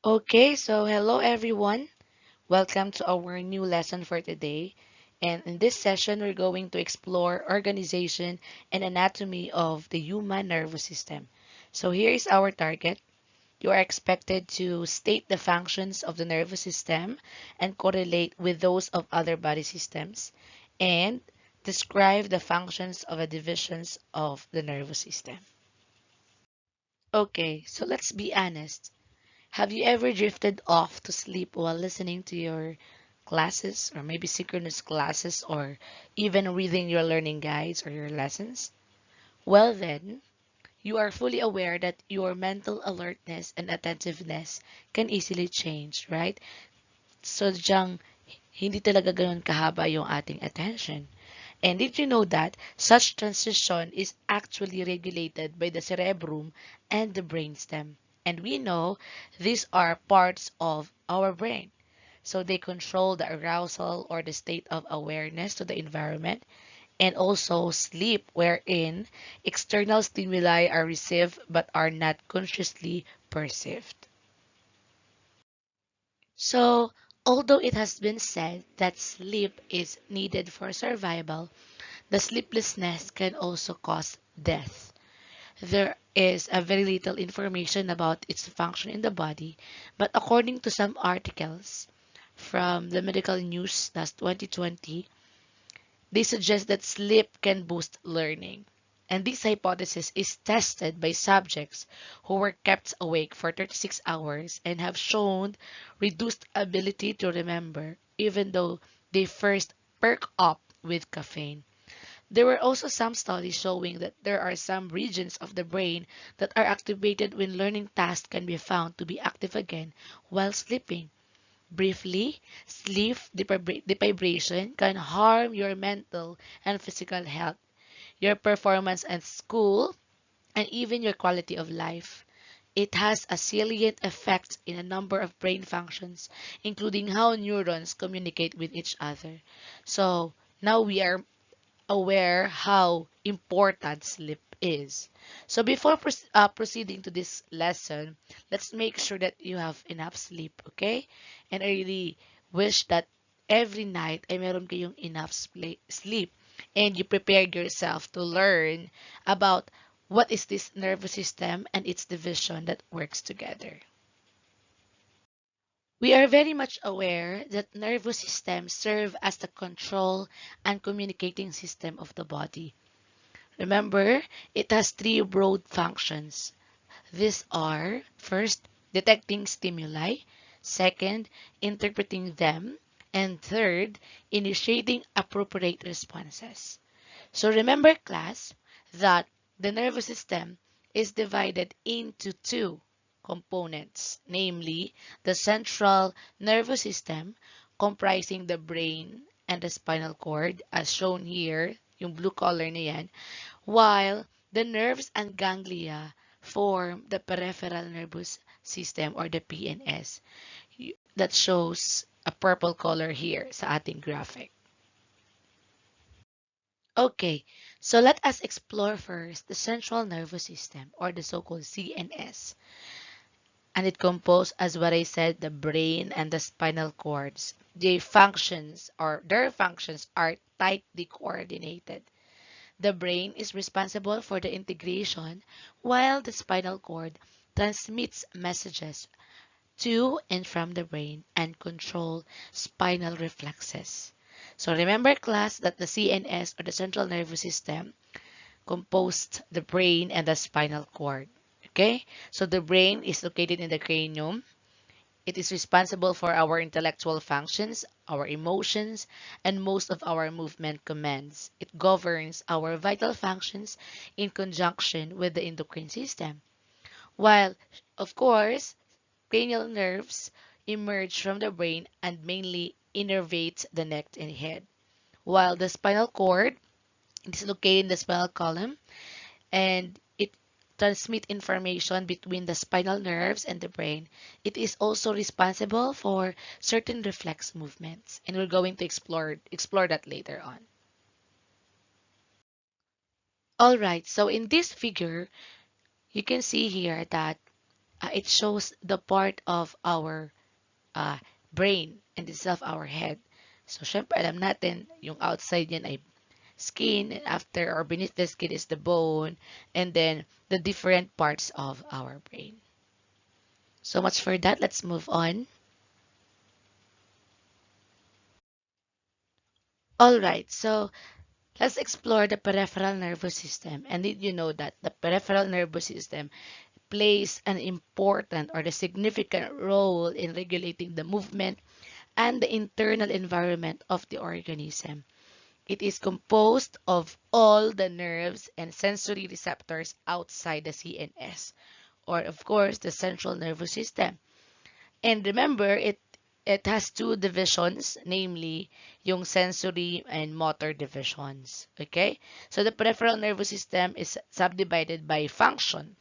Okay, so hello everyone. Welcome to our new lesson for today. And in this session, we're going to explore organization and anatomy of the human nervous system. So here is our target. You are expected to state the functions of the nervous system and correlate with those of other body systems and describe the functions of the divisions of the nervous system. Okay, so let's be honest. Have you ever drifted off to sleep while listening to your classes, or maybe synchronous classes, or even reading your learning guides or your lessons? Well, then, you are fully aware that your mental alertness and attentiveness can easily change, right? So, diyang, hindi talaga ganun kahaba yung ating attention. And did you know that such transition is actually regulated by the cerebrum and the brainstem? And we know these are parts of our brain. So they control the arousal or the state of awareness to the environment and also sleep wherein external stimuli are received but are not consciously perceived. So, although it has been said that sleep is needed for survival, the sleeplessness can also cause death. There is a very little information about its function in the body, but according to some articles from the Medical News last 2020, they suggest that sleep can boost learning. And this hypothesis is tested by subjects who were kept awake for 36 hours and have shown reduced ability to remember, even though they first perk up with caffeine. There were also some studies showing that there are some regions of the brain that are activated when learning tasks can be found to be active again while sleeping. Briefly, sleep deprivation can harm your mental and physical health, your performance at school, and even your quality of life. It has a salient effect in a number of brain functions, including how neurons communicate with each other. So, now we are aware how important sleep is. So before proceeding to this lesson, let's make sure that you have enough sleep, okay? And I really wish that every night ay meron kayong enough sleep and you prepared yourself to learn about what is this nervous system and its division that works together. We are very much aware that nervous systems serve as the control and communicating system of the body. Remember, it has three broad functions. These are first, detecting stimuli, second, interpreting them, and third, initiating appropriate responses. So remember, class, that the nervous system is divided into two components, namely the central nervous system comprising the brain and the spinal cord as shown here, yung blue color na yan, while the nerves and ganglia form the peripheral nervous system or the PNS that shows a purple color here sa ating graphic. Okay, so let us explore first the central nervous system or the so-called CNS. And it composed, as what I said, the brain and the spinal cords. Their functions are tightly coordinated. The brain is responsible for the integration, while the spinal cord transmits messages to and from the brain and control spinal reflexes. So remember, class, that the CNS or the central nervous system composed the brain and the spinal cord. Okay? So the brain is located in the cranium. It is responsible for our intellectual functions, our emotions, and most of our movement commands. It governs our vital functions in conjunction with the endocrine system. While, of course, cranial nerves emerge from the brain and mainly innervate the neck and head. While the spinal cord is located in the spinal column and it transmits information between the spinal nerves and the brain. It is also responsible for certain reflex movements, and we're going to explore that later on. All right, so in this figure, you can see here that It shows the part of our uh, brain and itself our head. So, syempre, alam natin, yung outside yan ay skin, and after or beneath the skin is the bone, and then the different parts of our brain. So much for that. Let's move on. All right, so let's explore the peripheral nervous system. And did you know that the peripheral nervous system plays an important or the significant role in regulating the movement and the internal environment of the organism? It is composed of all the nerves and sensory receptors outside the CNS, or of course the central nervous system. And remember, it has two divisions, namely yung sensory and motor divisions. Okay? So the peripheral nervous system is subdivided by function.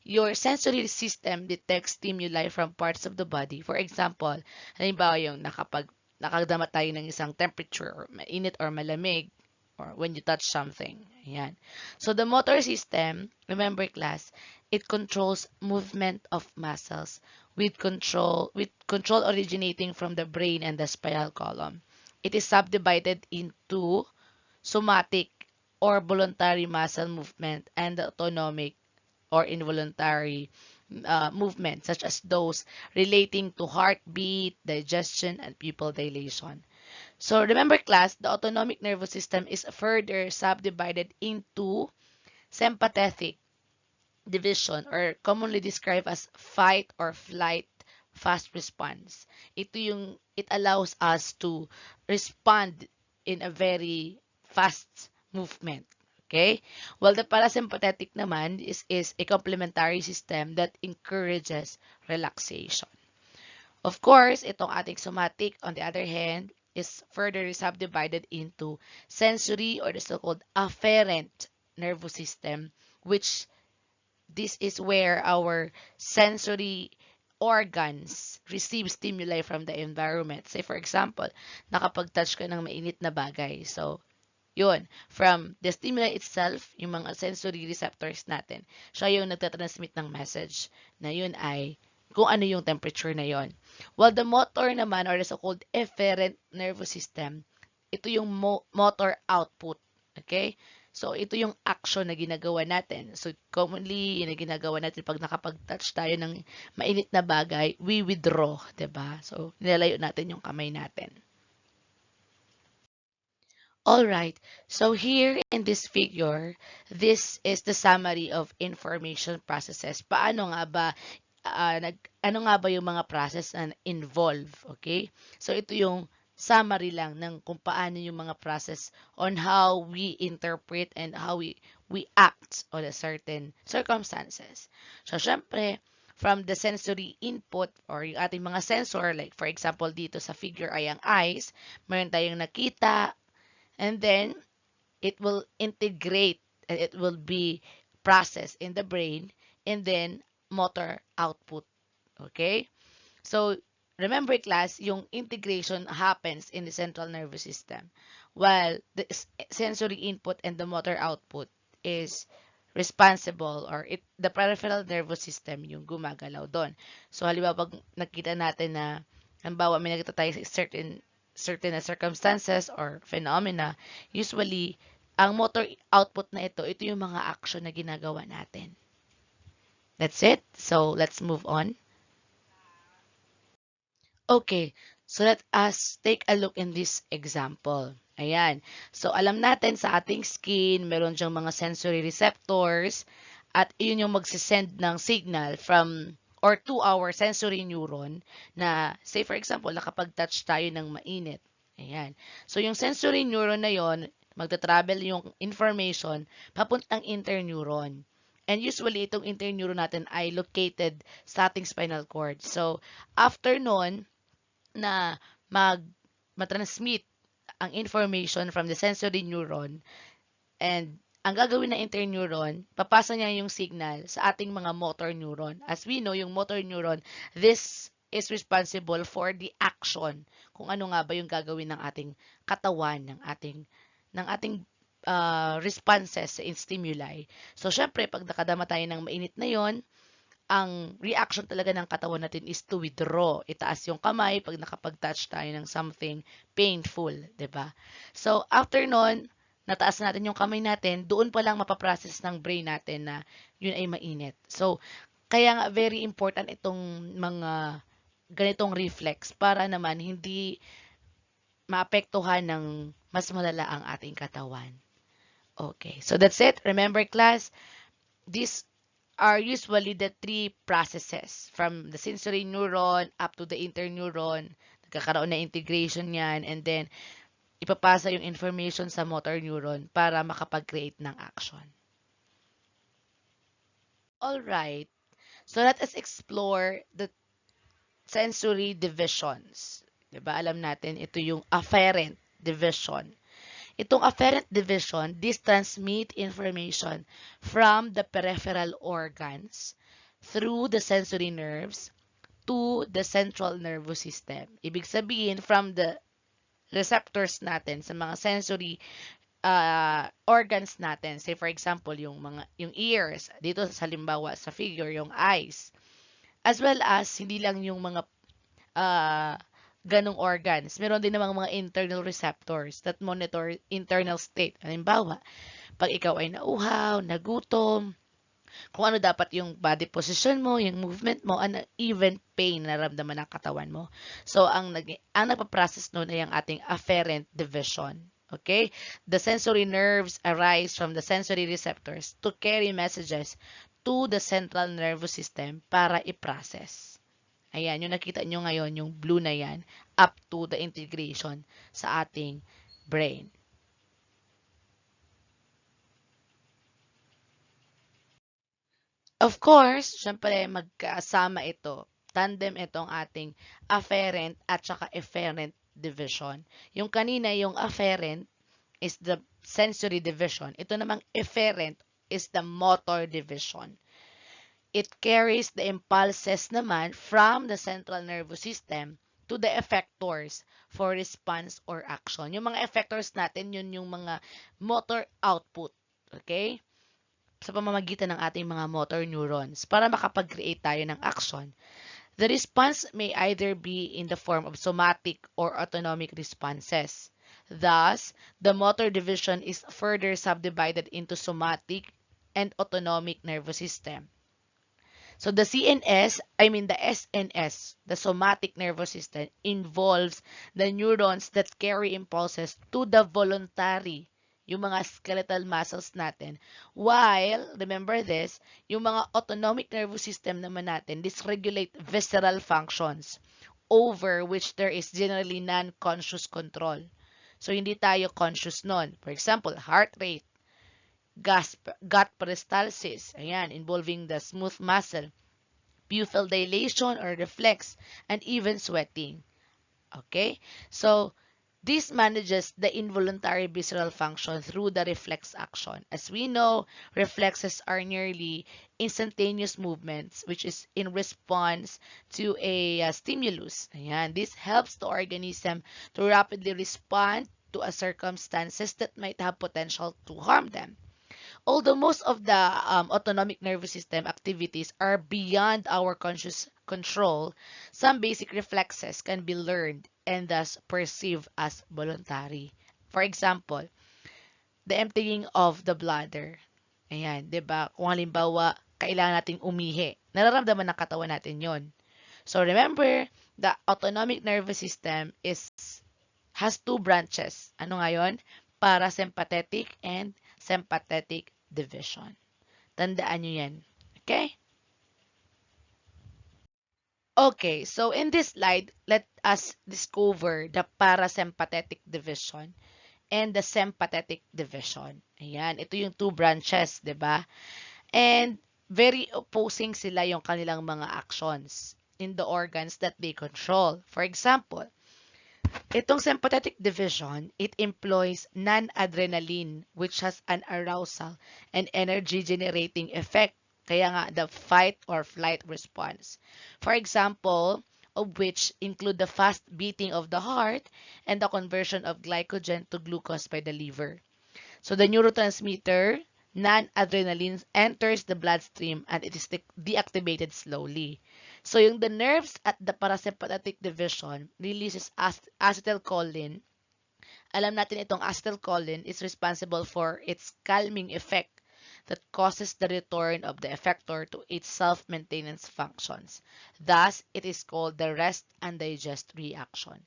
Your sensory system detects stimuli from parts of the body. For example, halimbawa yung nakadama tayo ng isang temperature or mainit or malamig or when you touch something. Ayan. So the motor system, remember class, it controls movement of muscles with control originating from the brain and the spinal column. It is subdivided into somatic or voluntary muscle movement and the autonomic or involuntary movements, such as those relating to heartbeat, digestion, and pupil dilation. So remember class, the autonomic nervous system is further subdivided into sympathetic division or commonly described as fight or flight fast response. It allows us to respond in a very fast movement. Okay? While the parasympathetic naman is a complementary system that encourages relaxation. Of course, itong ating somatic, on the other hand, is further subdivided into sensory or the so-called afferent nervous system, which this is where our sensory organs receive stimuli from the environment. Say, for example, nakapag-touch ka ng mainit na bagay. So, yun, from the stimuli itself, yung mga sensory receptors natin, siya yung nagtatransmit ng message na yun ay kung ano yung temperature na yun. While the motor naman, or the so-called efferent nervous system, ito yung motor output. Okay? So, ito yung action na ginagawa natin. So, commonly, yun na ginagawa natin pag nakapag-touch tayo ng mainit na bagay, we withdraw, 'di ba? So, nilalayo natin yung kamay natin. All right. So here in this figure, this is the summary of information processes. Paano nga ba ano nga ba yung mga process na involve, okay? So ito yung summary lang ng kung paano yung mga process on how we interpret and how we act on a certain circumstances. So syempre, from the sensory input or yung ating mga sensor, like for example dito sa figure ay ang eyes, meron tayong nakita, and then it will integrate and it will be processed in the brain, and then motor output. Okay? So, remember class, yung integration happens in the central nervous system, while the sensory input and the motor output is responsible, or the peripheral nervous system yung gumagalaw doon. So, halimbawa pag nakita natin na halimbawa may nakita tayo sa certain circumstances or phenomena, usually ang motor output na ito yung mga action na ginagawa natin. That's it. So, let's move on. Okay, so let us take a look in this example. Ayan. So, alam natin sa ating skin, meron diyang mga sensory receptors at yun yung magsisend ng signal from or to our sensory neuron na, say for example, nakapag-touch tayo ng mainit. Ayan. So, yung sensory neuron na yon magta-travel yung information papuntang interneuron. And usually, itong interneuron natin ay located sa ating spinal cord. So, after nun, na matransmit ang information from the sensory neuron, and ang gagawin ng interneuron, papasa niya yung signal sa ating mga motor neuron. As we know, yung motor neuron, this is responsible for the action. Kung ano nga ba yung gagawin ng ating katawan, ng ating responses sa stimuli. So, syempre, pag nakadama tayo ng mainit na yon, ang reaction talaga ng katawan natin is to withdraw. Itaas yung kamay pag nakapag-touch tayo ng something painful, 'di ba? So, after nun, nataas natin yung kamay natin, doon pa lang mapaprocess ng brain natin na yun ay mainit. So, kaya nga very important itong mga ganitong reflex para naman hindi maapektuhan ng mas malala ang ating katawan. Okay, so that's it. Remember class, these are usually the three processes from the sensory neuron up to the interneuron. Nagkakaroon na integration yan and then ipapasa yung information sa motor neuron para makapag-create ng action. Alright, so let us explore the sensory divisions. Diba? Alam natin, ito yung afferent division. Itong afferent division, this transmit information from the peripheral organs through the sensory nerves to the central nervous system. Ibig sabihin, from the receptors natin sa mga sensory organs natin, say for example, yung ears, dito sa halimbawa sa figure, yung eyes, as well as hindi lang yung mga uh, ganong organs. Meron din namang mga internal receptors that monitor internal state. Halimbawa, pag ikaw ay nauhaw, nagutom, kung ano dapat yung body position mo, yung movement mo, and even pain na naramdaman ng katawan mo. So, ang nagpa-process nun ay ang ating afferent division. Okay? The sensory nerves arise from the sensory receptors to carry messages to the central nervous system para i-process. Ayan, yung nakita nyo ngayon, yung blue na yan, up to the integration sa ating brain. Of course, syempre magkasama ito. Tandem itong ating afferent at saka efferent division. Yung kanina, yung afferent is the sensory division. Ito namang efferent is the motor division. It carries the impulses naman from the central nervous system to the effectors for response or action. Yung mga effectors natin, yun yung mga motor output. Okay? Sa pamamagitan ng ating mga motor neurons para makapag-create tayo ng action. The response may either be in the form of somatic or autonomic responses. Thus, the motor division is further subdivided into somatic and autonomic nervous system. So the SNS, the somatic nervous system, involves the neurons that carry impulses to the voluntary, yung mga skeletal muscles natin. While, remember this, yung mga autonomic nervous system naman natin, dysregulate visceral functions over which there is generally non-conscious control. So, hindi tayo conscious nun. For example, heart rate, gut peristalsis, ayan, involving the smooth muscle, pupil dilation or reflex, and even sweating. Okay? So, this manages the involuntary visceral function through the reflex action. As we know, reflexes are nearly instantaneous movements which is in response to a stimulus. Ayan. This helps the organism to rapidly respond to a circumstances that might have potential to harm them. Although most of the autonomic nervous system activities are beyond our conscious control, some basic reflexes can be learned and thus perceived as voluntary. For example, the emptying of the bladder. Ayan, 'di ba? Kung halimbawa, kailangan nating umihi, nararamdaman ng katawan natin 'yon. So remember, the autonomic nervous system has two branches. Ano nga 'yon? Parasympathetic and sympathetic division. Tandaan nyo yan. Okay? Okay, so in this slide, let us discover the parasympathetic division and the sympathetic division. Ayan, ito yung two branches, 'di ba? And very opposing sila yung kanilang mga actions in the organs that they control. For example, itong sympathetic division, it employs non-adrenaline which has an arousal and energy-generating effect. Kaya nga, the fight or flight response. For example, of which include the fast beating of the heart and the conversion of glycogen to glucose by the liver. So the neurotransmitter non-adrenaline enters the bloodstream and it is deactivated slowly. So yung the nerves at the parasympathetic division releases acetylcholine. Alam natin itong acetylcholine is responsible for its calming effect that causes the return of the effector to its self-maintenance functions. Thus, it is called the rest and digest reaction.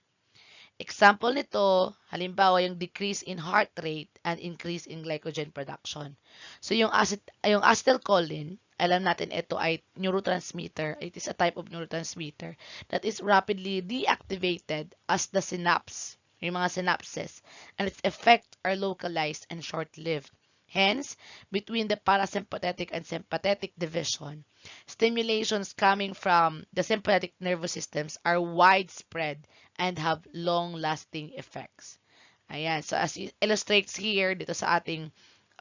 Example nito, halimbawa yung decrease in heart rate and increase in glycogen production. So yung acetylcholine, alam natin ito ay neurotransmitter. It is a type of neurotransmitter that is rapidly deactivated as the synapse, yung mga synapses, and its effects are localized and short-lived. Hence, between the parasympathetic and sympathetic division, stimulations coming from the sympathetic nervous systems are widespread and have long-lasting effects. Ayan. So, as it illustrates here, dito sa ating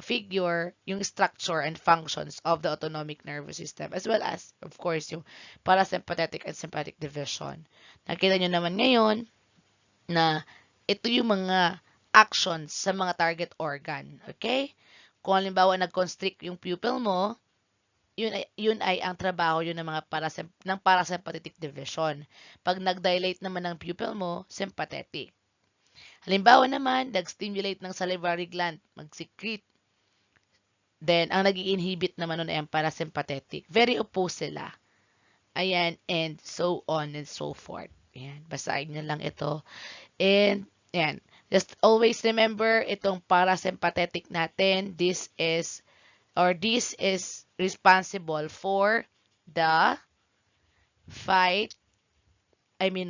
figure, yung structure and functions of the autonomic nervous system, as well as, of course, yung parasympathetic and sympathetic division. Nakita nyo naman ngayon na ito yung mga actions sa mga target organ. Okay? Kung halimbawa nag-constrict yung pupil mo, yun ay ang trabaho yun ng mga parasympathetic division. Pag nag-dilate naman ng pupil mo, sympathetic. Halimbawa naman, nag-stimulate ng salivary gland, mag-secrete. Then, ang nag-inhibit naman nun ay ang parasympathetic. Very opposed sila. Ayan, and so on and so forth. Ayan, basahin nyo lang ito. And, ayan, just always remember itong parasympathetic natin. This is responsible for the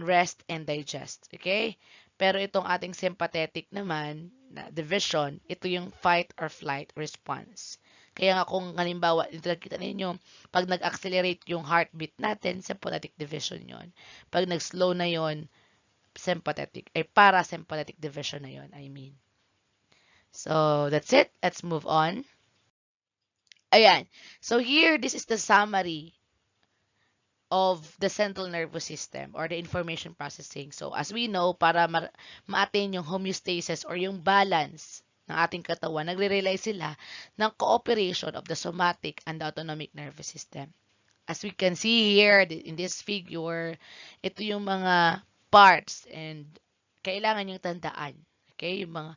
rest and digest. Okay? Pero itong ating sympathetic naman, na division, ito yung fight or flight response. Kaya nga kung halimbawa, nakita ninyo, pag nag-accelerate yung heartbeat natin, sympathetic division yon. Pag nag-slow na yon, parasympathetic division na yon, I mean. So, that's it. Let's move on. Ayan. So, here, this is the summary of the central nervous system or the information processing. So, as we know, para ma-attain yung homeostasis or yung balance ng ating katawan, nagre-rely sila ng cooperation of the somatic and the autonomic nervous system. As we can see here in this figure, ito yung mga parts and kailangan yung tandaan. Okay? Yung mga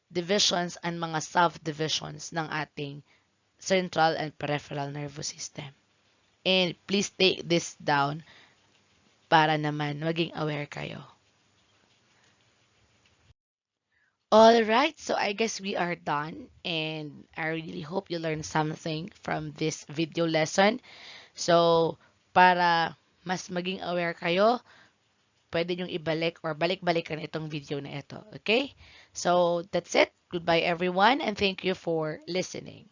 divisions and mga subdivisions ng ating central and peripheral nervous system. And please take this down para naman maging aware kayo. Alright, so I guess we are done and I really hope you learned something from this video lesson. So, para mas maging aware kayo, pwede nyong ibalik or balik-balikan itong video na ito. Okay? So, that's it. Goodbye everyone and thank you for listening.